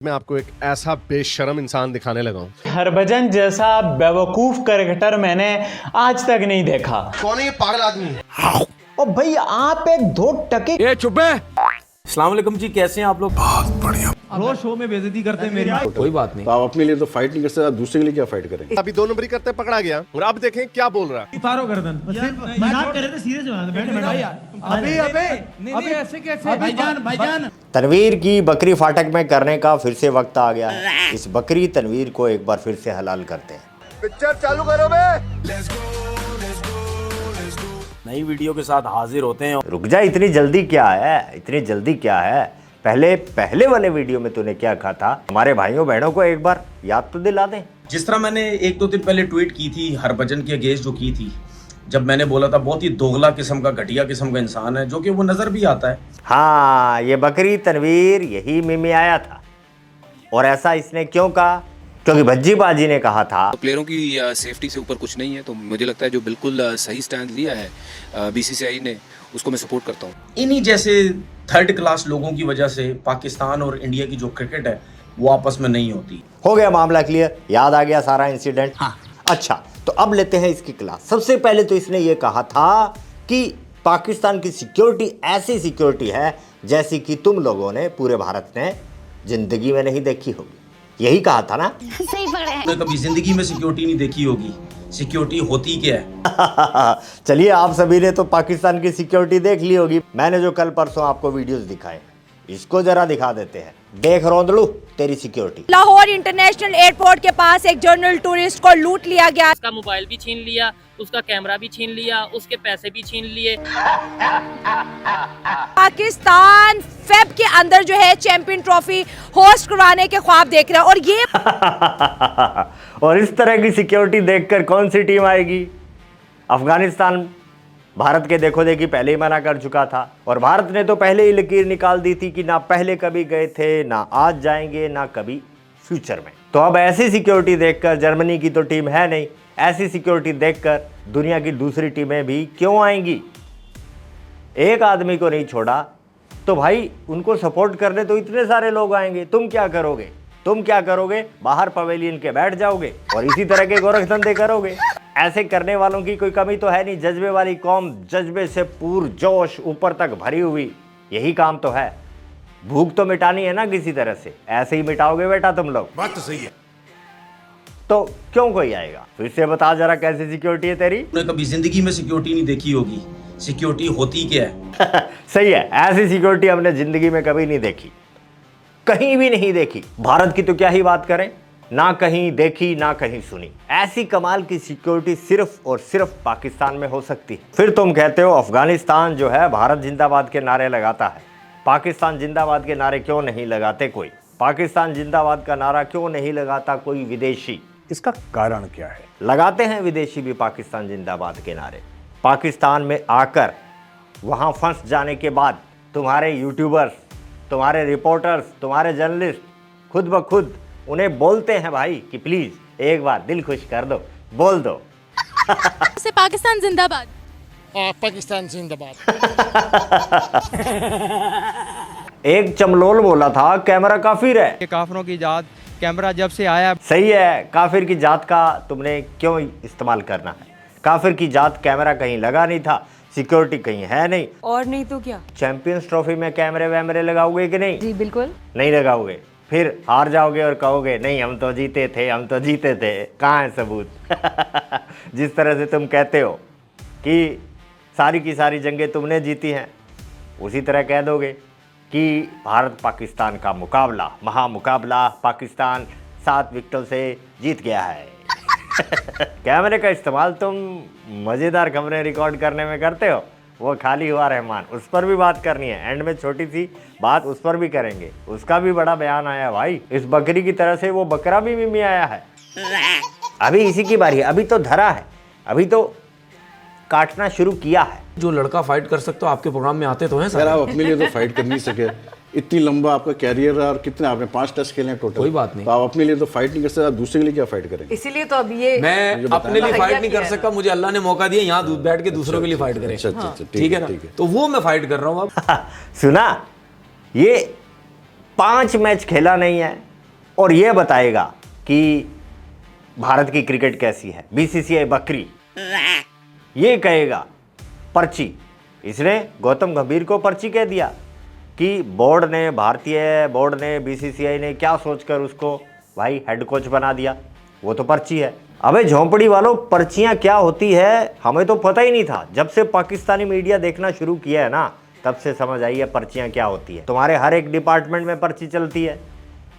मैं आपको एक ऐसा बेशरम इंसान दिखाने लगा हूँ। हरभजन जैसा बेवकूफ करकटर मैंने आज तक नहीं देखा। कौन है ये पागल आदमी? ओ भाई आप एक दो टके। ए चुप है। अस्सलाम वालेकुम जी, कैसे हैं आप लोग? बहुत बढ़िया। रोज शो में बेइज्जती करते हैं मेरी। कोई बात नहीं। तो आप अपने लिए तो फाइट नहीं कर सकते, दूसरे के लिए क्या फाइट करेंगे? अभी 2 नंबरी करते पकड़ा गया और अब देखें क्या बोल रहा है। उतारो गर्दन। मजाक कर रहे थे, सीरियस हो रहा था। अबे ऐसे कैसे? भाईजान तनवीर की बकरी फाटक में करने का फिर से वक्त आ गया है। इस बकरी तनवीर को एक बार फिर से हलाल करते हैं। पिक्चर चालू करो बे। नई वीडियो के साथ हाजिर होते हैं। रुक जा, इतनी जल्दी क्या है? इतनी जल्दी क्या है? पहले वाले वीडियो में तूने क्या कहा था? हमारे भाइयों बहनों को एक बार याद तो दिला दें। जिस तरह मैंने 1-2 दिन पहले ट्वीट की थी हरभजन के अगेंस्ट जो की थी, जब मैंने बोला था बहुत ही दोगला किस्म का, घटिया किस्म का इंसान है, जो कि वो नजर भी आता है। हाँ, ये बकरी तनवीर यही में आया था। और ऐसा इसने क्यों कहा? क्योंकि भज्जी बाजी ने कहा था। तो प्लेयरों की सेफ्टी से ऊपर कुछ नहीं है, तो मुझे लगता है जो बिल्कुल सही स्टैंड लिया है बीसीसीआई ने, उसको मैं सपोर्ट करता हूँ। इन्हीं जैसे थर्ड क्लास लोगों की वजह से पाकिस्तान और इंडिया की जो क्रिकेट है वो आपस में नहीं होती। हो गया मामला क्लियर, याद आ गया सारा इंसिडेंट। हाँ। अच्छा, तो अब लेते हैं इसकी क्लास। सबसे पहले तो इसने ये कहा था कि पाकिस्तान की सिक्योरिटी ऐसी सिक्योरिटी है जैसी कि तुम लोगों ने, पूरे भारत ने जिंदगी में नहीं देखी होगी। यही कहा था ना? सही पकड़े हैं। कभी जिंदगी में सिक्योरिटी नहीं देखी होगी। सिक्योरिटी होती क्या है? चलिए, आप सभी ने तो पाकिस्तान की सिक्योरिटी देख ली होगी। मैंने जो कल परसों आपको वीडियोस दिखाए, इसको जरा दिखा देते हैं। देख रोंदलू तेरी सिक्योरिटी। लाहौर इंटरनेशनल एयरपोर्ट के पास एक जर्नल टूरिस्ट को लूट लिया गया। उसका मोबाइल भी छीन लिया, उसका कैमरा भी छीन लिया, उसके पैसे भी छीन लिए। पाकिस्तान फेब के अंदर जो है चैंपियन ट्रॉफी होस्ट करवाने के ख्वाब देख रहा है। और ये और इस तरह की सिक्योरिटी देखकर कौन सी टीम आएगी? अफगानिस्तान भारत के देखो देखी पहले ही मना कर चुका था, और भारत ने तो पहले ही लकीर निकाल दी थी कि ना पहले कभी गए थे, ना आज जाएंगे, ना कभी फ्यूचर में। तो अब ऐसी सिक्योरिटी देखकर, जर्मनी की तो टीम है नहीं, ऐसी सिक्योरिटी देखकर दुनिया की दूसरी टीमें भी क्यों आएंगी? एक आदमी को नहीं छोड़ा तो भाई उनको सपोर्ट करने तो इतने सारे लोग आएंगे। तुम क्या करोगे? बाहर पवेलियन के बैठ जाओगे और इसी तरह के गोरखधंधे करोगे। ऐसे करने वालों की कोई कमी तो है नहीं। जज्बे वाली कौम, जज्बे से पूरजोश ऊपर तक भरी हुई, यही काम तो है। भूख तो मिटानी है ना किसी तरह से, ऐसे ही मिटाओगे बेटा तुम लोग। बात तो सही है। तो क्यों कोई आएगा? फिर से बता जरा, कैसी सिक्योरिटी है तेरी? कभी जिंदगी में सिक्योरिटी नहीं देखी होगी। सिक्योरिटी होती क्या है? सही है, ऐसी सिक्योरिटी हमने जिंदगी में कभी नहीं देखी, कहीं भी नहीं देखी। भारत की तो क्या ही बात करें, ना कहीं देखी ना कहीं सुनी। ऐसी कमाल की सिक्योरिटी सिर्फ और सिर्फ पाकिस्तान में हो सकती है। फिर तुम कहते हो अफगानिस्तान जो है भारत जिंदाबाद के नारे लगाता है। पाकिस्तान जिंदाबाद के नारे क्यों नहीं लगाते कोई? पाकिस्तान जिंदाबाद का नारा क्यों नहीं लगाता कोई विदेशी? इसका कारण क्या है? लगाते हैं विदेशी भी पाकिस्तान जिंदाबाद के नारे। पाकिस्तान में आकर वहाँ फंस जाने के बाद तुम्हारे यूट्यूबर्स, तुम्हारे रिपोर्टर्स, तुम्हारे जर्नलिस्ट खुद ब खुद उन्हें बोलते हैं भाई कि प्लीज एक बार दिल खुश कर दो, बोल दो से पाकिस्तान जिंदाबाद। पाकिस्तान जिंदाबाद। एक चमलोल बोला था कैमरा काफिर है। काफिरों की जात कैमरा जब से आया। सही है, काफिर की जात का तुमने क्यों इस्तेमाल करना है? काफिर की जात कैमरा कहीं लगा नहीं था, सिक्योरिटी कहीं है नहीं। और नहीं तो क्या? चैंपियंस ट्रॉफी में कैमरे वैमरे लगाओगे कि नहीं? जी बिल्कुल नहीं लगाओगे। फिर हार जाओगे और कहोगे नहीं हम तो जीते थे, हम तो जीते थे। कहाँ है सबूत? जिस तरह से तुम कहते हो कि सारी की सारी जंगें तुमने जीती हैं, उसी तरह कह दोगे कि भारत पाकिस्तान का मुकाबला, महामुकाबला पाकिस्तान 7 विकेटों से जीत गया है। कैमरे का इस्तेमाल तुम मज़ेदार खबरें रिकॉर्ड करने में करते हो, वो खाली हुआ रहमान, उस पर भी बात करनी है। एंड में छोटी सी बात उस पर भी करेंगे, उसका भी बड़ा बयान आया भाई। इस बकरी की तरह से वो बकरा भी मिमी आया है। अभी इसी की बारी है, अभी तो धरा है, अभी तो काटना शुरू किया है। जो लड़का फाइट कर सकते हो आपके प्रोग्राम में आते तो हैं सर, आप अपने लिए तो फाइट कर नहीं सके। इतनी लंबा आपका कैरियर है और कितने आपने 5 टेस्ट खेले हैं टोटल। कोई बात नहीं। तो आप अपने लिए तो फाइट नहीं कर सकते, दूसरे के लिए क्या फाइट करेंगे? इसीलिए तो अब ये मैं अपने लिए फाइट नहीं कर सकता, मुझे अल्लाह ने मौका दिया यहाँ बैठ के दूसरों के लिए फाइट करें। अच्छा, ठीक है ना? तो वो मैं फाइट कर रहा हूँ अब। सुना, ये 5 मैच खेला नहीं है, और ये बताएगा कि भारत की क्रिकेट कैसी है। बीसीसीआई बकरी ये कहेगा पर्ची। इसने गौतम गंभीर को पर्ची कह दिया कि भारतीय बोर्ड ने बीसीसीआई ने क्या सोचकर उसको भाई हेड कोच बना दिया, वो तो पर्ची है। अबे झोंपड़ी वालों, पर्चियां क्या होती है हमें तो पता ही नहीं था। जब से पाकिस्तानी मीडिया देखना शुरू किया है ना, तब से समझ आई है पर्चियां क्या होती है। तुम्हारे हर एक डिपार्टमेंट में पर्ची चलती है,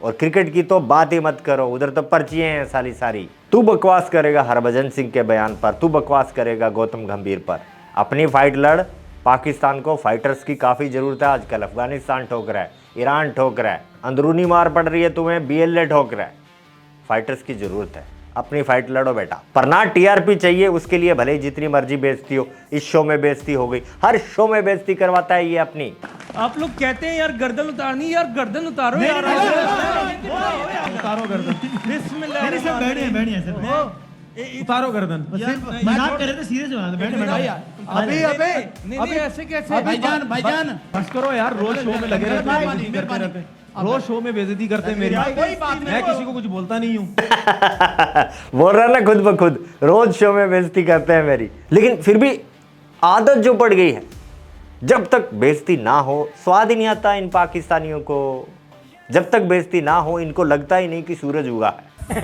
और क्रिकेट की तो बात ही मत करो, उधर तो पर्चियां हैं सारी सारी। तू बकवास करेगा हरभजन सिंह के बयान पर, तू बकवास करेगा गौतम गंभीर पर। अपनी फाइट लड़, पाकिस्तान को फाइटर्स की काफ़ी ज़रूरत है आजकल। अफगानिस्तान ठोक रहा है, ईरान ठोक रहा है, अंदरूनी मार पड़ रही है तुम्हें, BLA ठोक रहा है। फाइटर्स की ज़रूरत है, अपनी फाइट लड़ो बेटा। पर ना TRP चाहिए, उसके लिए भले ही जितनी मर्जी बेइज्जती हो। इस शो में बेइज्जती हो गई, हर शो में बेइज्जती करवाता है ये अपनी। आप लोग कहते हैं यार गर्दन उतारनी, यार गर्दन उतारो यार, उतारो गर्दन। बिस्मिल्लाह, उतारो गर्दन। मजाक कर रहे थे, सीरियस बना दो, बैठे अबे ऐसे कैसे भाईजान बस करो यार, रोज शो में लगे रहते, रोज शो में बेइज्जती करते हैं मेरी। मैं किसी को कुछ बोलता नहीं हूँ। बोल रहा ना खुद ब खुद, रोज शो में बेइज्जती करते हैं मेरी। लेकिन फिर भी आदत जो पड़ गई है, जब तक बेइज्जती ना हो स्वाद ही नहीं आता इन पाकिस्तानियों को। जब तक बेइज्जती ना हो इनको लगता ही नहीं कि सूरज उगा है।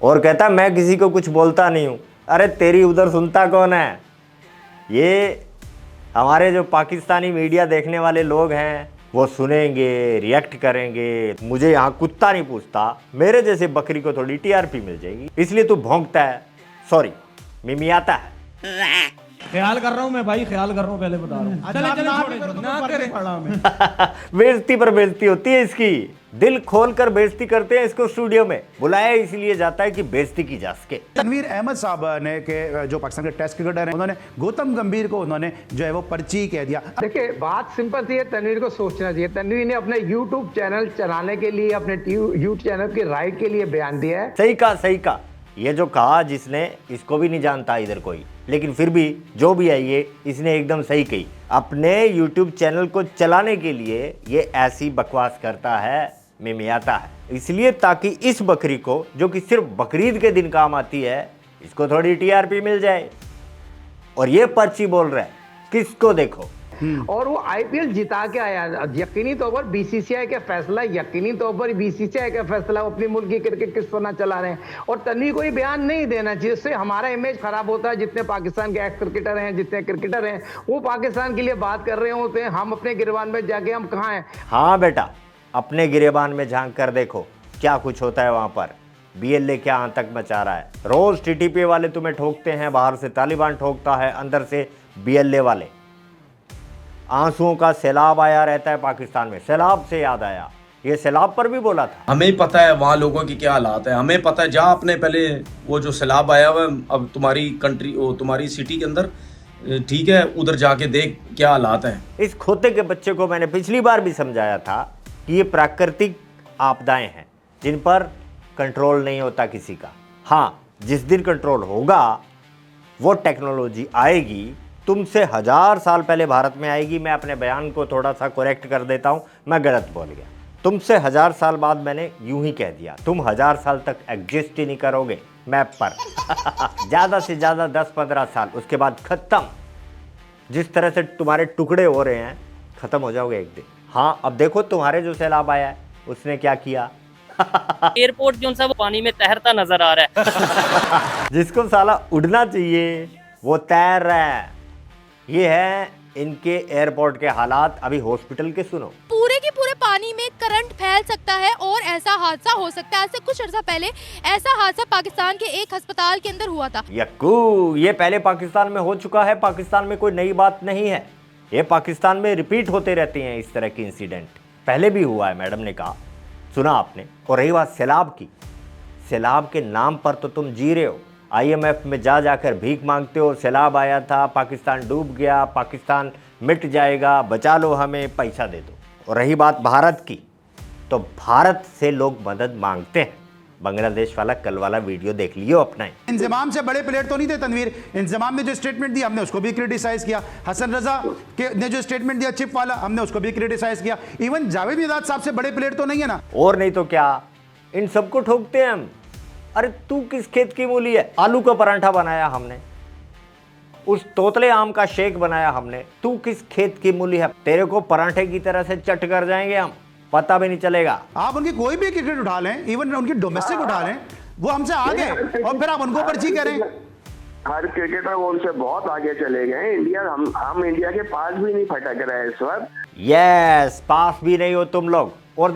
और कहता मैं किसी को कुछ बोलता नहीं हूँ। अरे तेरी उधर सुनता कौन है? ये हमारे जो पाकिस्तानी मीडिया देखने वाले लोग हैं वो सुनेंगे, रिएक्ट करेंगे। मुझे यहाँ कुत्ता नहीं पूछता, मेरे जैसे बकरी को थोड़ी TRP मिल जाएगी, इसलिए तू भौंकता है। सॉरी, मिमियाता है। ख्याल कर रहा हूँ मैं भाई, ख्याल कर रहा हूँ, पहले बता रहा हूँ। बेइज्जती पर बेइज्जती होती है इसकी। दिल खोल कर बेइज्जती करते हैं इसको। स्टूडियो में बुलाया इसलिए जाता है कि बेइज्जती की जा सके। तनवीर अहमद साहब ने के जो पाकिस्तान के टेस्ट क्रिकेटर हैं, उन्होंने गौतम गंभीर को उन्होंने जो है वो पर्ची कह दिया। देखिए बात सिंपल सी है, तनवीर को सोचना चाहिए। तनवीर ने अपने YouTube चैनल चलाने के लिए, अपने YouTube चैनल के राइट के लिए बयान दिया है। सही कहा, सही कहा। ये जो कहा जिसने, इसको भी नहीं जानता इधर कोई, लेकिन फिर भी जो भी है ये, इसने एकदम सही कही। अपने YouTube चैनल को चलाने के लिए ये ऐसी बकवास करता है, मिमियाता है, इसलिए ताकि इस बकरी को, जो कि सिर्फ बकरीद के दिन काम आती है, इसको थोड़ी TRP मिल जाए। और ये पर्ची बोल रहा है, किसको देखो। और वो IPL जिता के आया। यकीनी तौर पर BCCI का फैसला, यकीनी तौर पर BCCI का फैसला, अपनी मुल्क की क्रिकेट किस तरह चला रहे हैं। और तनवीर को ये बयान नहीं देना चाहिए, जिससे हमारा इमेज खराब होता है। जितने पाकिस्तान के एक्स क्रिकेटर हैं, जितने क्रिकेटर हैं, वो पाकिस्तान के लिए बात कर रहे होते हैं। हम अपने गिरबान में जाके हम कहाँ हैं? हाँ बेटा, अपने गिरेबान में झांक कर देखो क्या कुछ होता है वहाँ पर। BLA क्या आतंक मचा रहा है। रोज TTP वाले तुम्हें ठोकते हैं, बाहर से तालिबान ठोकता है, अंदर से BLA वाले। आंसुओं का सैलाब आया रहता है पाकिस्तान में। सैलाब से याद आया, ये सैलाब पर भी बोला था। हमें पता है वहाँ लोगों की क्या हालात है, हमें पता है। जा आपने पहले वो जो सैलाब आया हुआ अब तुम्हारी कंट्री, तुम्हारी सिटी के अंदर, ठीक है, उधर जाके देख क्या हालात हैं। इस खोते के बच्चे को मैंने पिछली बार भी समझाया था कि ये प्राकृतिक आपदाएं हैं जिन पर कंट्रोल नहीं होता किसी का। हाँ, जिस दिन कंट्रोल होगा वो टेक्नोलॉजी आएगी, तुमसे 1000 साल पहले भारत में आएगी। मैं अपने बयान को थोड़ा सा करेक्ट कर देता हूँ, मैं गलत बोल गया। तुमसे 1000 साल बाद मैंने यूं ही कह दिया। तुम 1000 साल तक एग्जिस्ट ही नहीं करोगे मैप पर। ज़्यादा से ज़्यादा 10-15 साल, उसके बाद ख़त्म। जिस तरह से तुम्हारे टुकड़े हो रहे हैं, ख़त्म हो जाओगे एक दिन। हाँ, अब देखो तुम्हारे जो सैलाब आया है उसने क्या किया। एयरपोर्ट जो सा वो पानी में तैरता नजर आ रहा है। जिसको साला उड़ना चाहिए वो तैर रहा है। ये है इनके एयरपोर्ट के हालात। अभी हॉस्पिटल के सुनो। पूरे के पूरे पानी में करंट फैल सकता है और ऐसा हादसा हो सकता है। आज से कुछ अर्सा पहले ऐसा हादसा पाकिस्तान के एक अस्पताल के अंदर हुआ था। यक्कू, ये पहले पाकिस्तान में हो चुका है। पाकिस्तान में कोई नई बात नहीं है, ये पाकिस्तान में रिपीट होते रहते हैं इस तरह के इंसिडेंट। पहले भी हुआ है, मैडम ने कहा, सुना आपने। और रही बात सैलाब की, सैलाब के नाम पर तो तुम जी रहे हो। IMF में जाकर भीख मांगते हो। सैलाब आया था, पाकिस्तान डूब गया, पाकिस्तान मिट जाएगा, बचा लो हमें, पैसा दे दो। और रही बात भारत की, तो भारत से लोग मदद मांगते हैं, बांग्लादेश वाला कल वाला वीडियो देख लियो अपना ही। इंजमाम से बड़े प्लेयर तो नहीं थे तनवीर। इंजमाम ने जो स्टेटमेंट दिया हमने उसको भी क्रिटिसाइज किया। हसन रजा ने जो स्टेटमेंट दिया चिप वाला, हमने उसको भी क्रिटिसाइज किया। इवन जावेद मिर्जाद साहब से बड़े प्लेयर तो नहीं है ना। और नहीं तो क्या, इन सबको ठोकते हैं हम। अरे तू किस खेत की मूली है? आलू का परांठा बनाया हमने, उस तोतले आम का शेक बनाया हमने, तू किस खेत की मूली है? तेरे को परांठे की तरह से चट कर जाएंगे हम, पता भी नहीं चलेगा। आप उनकी कोई भी क्रिकेट उठा लें, इवन उनकी डोमेस्टिक उठा लें, वो हमसे आगे, और फिर आप उनको पर्ची करें। हर क्रिकेटर वो उनसे बहुत आगे चले गए। इंडिया हम इंडिया के पास भी नहीं फटक रहे इस वक्त। यस, पास भी नहीं हो तुम लोग। और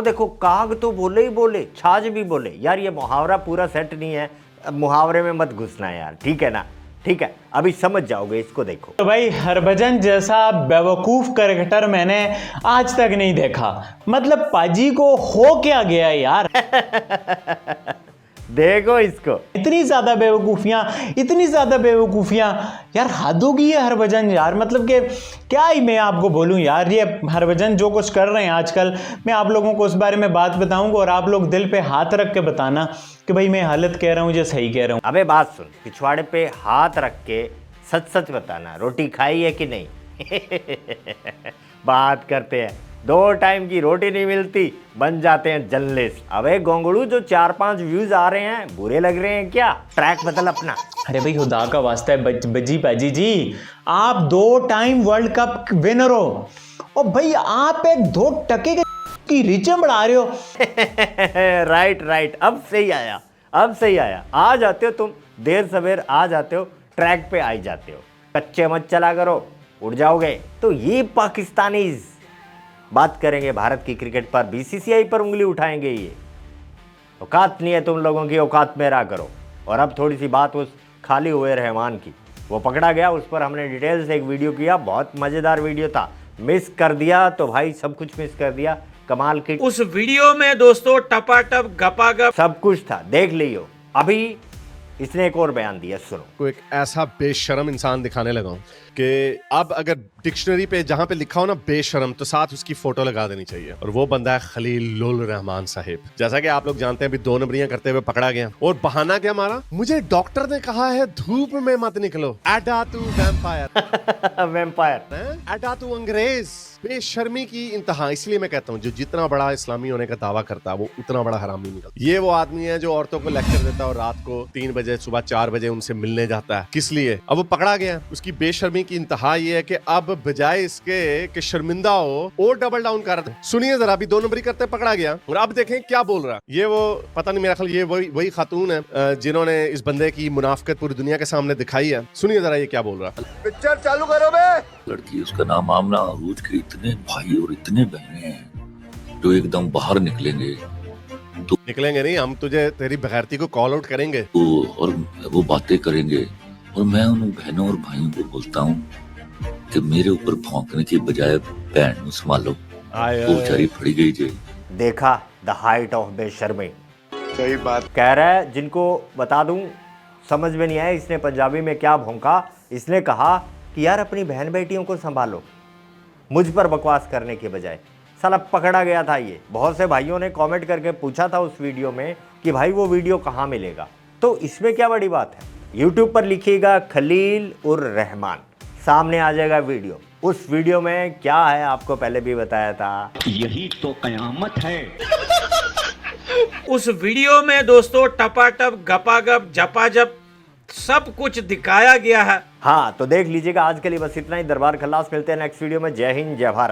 देखो काग तो बोले ही बोले, छाछ भी बोले। यार ये मुहावरा पूरा सेट नहीं है, मुहावरे में मत घुसना यार, ठीक है ना? ठीक है, अभी समझ जाओगे, इसको देखो। तो भाई हरभजन जैसा बेवकूफ क्रिकेटर मैंने आज तक नहीं देखा। मतलब पाजी को हो क्या गया यार? देखो इसको, इतनी ज्यादा बेवकूफियां यार, हद होगी है हरभजन यार। मतलब कि क्या ही मैं आपको बोलूं यार, ये हरभजन जो कुछ कर रहे हैं आजकल, मैं आप लोगों को उस बारे में बात बताऊंगा और आप लोग दिल पे हाथ रख के बताना कि भाई मैं गलत कह रहा हूं या सही कह रहा हूं। अबे बात सुन, पिछवाड़े पे हाथ रख के सच सच बताना, रोटी खाई है कि नहीं? बात करते हैं, 2 टाइम की रोटी नहीं मिलती, बन जाते हैं जर्नलिस्ट। अबे गोंगड़ू, जो 4-5 व्यूज आ रहे हैं बुरे लग रहे हैं क्या? ट्रैक बदल अपना। अरे भाई खुदा का वास्ता है बजी पाजी जी, आप 2 टाइम वर्ल्ड कप विनर हो और भाई आप एक 2 टके की रीचें बढ़ा रहे हो। राइट, अब सही आया। आ जाते हो तुम, देर सवेर आ जाते हो, ट्रैक पे आ जाते हो। कच्चे मत चला करो, उड़ जाओगे। तो ये पाकिस्तानीज बात करेंगे भारत की क्रिकेट पर, बीसीसीआई पर उंगली उठाएंगे। ये औकात नहीं है तुम लोगों की, औकात में रहा करो। और अब थोड़ी सी बात उस खाली हुए रहमान की, वो पकड़ा गया, उस पर हमने डिटेल से एक वीडियो किया, बहुत मज़ेदार वीडियो था। मिस कर दिया तो भाई सब कुछ मिस कर दिया। कमाल की उस वीडियो में दोस्तों टपाटप गपागप सब कुछ था, देख लियो। अभी इसने एक और बयान दिया, सुनो। को एक ऐसा बेशरम इंसान दिखाने लगा हूं कि अब अगर डिक्शनरी पे जहां पे लिखा हो ना बेशरम, तो साथ उसकी फोटो लगा देनी चाहिए। और वो बंदा है खलीलुर रहमान साहिब। जैसा कि आप लोग जानते हैं, अभी 2 नंबरियां करते हुए पकड़ा गया। और बहाना क्या मारा? मुझे डॉक्टर ने कहा है धूप में मत निकलो। एडा तू वैम्पायर। वैम्पायर, एडा तू अंग्रेज। बेशर्मी की इंतहा। इसलिए मैं कहता हूँ, जो जितना बड़ा इस्लामी होने का दावा करता है वो उतना बड़ा हरामी निकलता। ये वो आदमी है जो औरतों को लेक्चर देता है और रात को 3 बजे सुबह 4 बजे उनसे मिलने जाता है। किस लिए? अब वो पकड़ा गया। उसकी बेशर्मी की इंतहा ये है कि अब बजाय इसके कि शर्मिंदा हो, और डबल डाउन कर रहा है। सुनिए जरा, अभी 2 नंबरी करते पकड़ा गया और अब देखें क्या बोल रहा है। ये वो पता नहीं, मेरा ख्याल ये वही खातून है जिन्होंने इस बंदे की मुनाफिकत पूरी दुनिया के सामने दिखाई है। सुनिए जरा ये क्या बोल रहा है। पिक्चर चालू करो बे। लड़की, उसका नाम आमना अरूज के इतने भाई और इतने बहनें हैं जो एकदम बाहर निकलेंगे तो निकलेंगे नहीं, हम तुझे तेरी बेगैरती को कॉल आउट करेंगे और वो बातें करेंगे। और मैं उन बहनों और भाइयों को बोलता हूँ कि मेरे ऊपर भौंकने की बजाय बहन को संभालो। वो बेचारी फड़ी गई जी। देखा द हाइट ऑफ बेशर्मी। सही बात कह रहा है। जिनको बता दूं, समझ में नहीं आया इसने पंजाबी में क्या भौंका। इसने कहा कि यार अपनी बहन बेटियों को संभालो, मुझ पर बकवास करने के बजाय। साला पकड़ा गया था ये। बहुत से भाइयों ने कमेंट करके पूछा था उस वीडियो में कि भाई वो वीडियो कहाँ मिलेगा। तो इसमें क्या बड़ी बात है? यूट्यूब पर लिखिएगा खलील उर रहमान, सामने आ जाएगा वीडियो। उस वीडियो में क्या है आपको पहले भी बताया था। यही तो कयामत है। उस वीडियो में दोस्तों टपाटप गपागप झपाझप सब कुछ दिखाया गया है। हाँ, तो देख लीजिएगा। आज के लिए बस इतना ही। दरबार खल्लास, मिलते हैं नेक्स्ट वीडियो में। जय हिंद, जय भारत।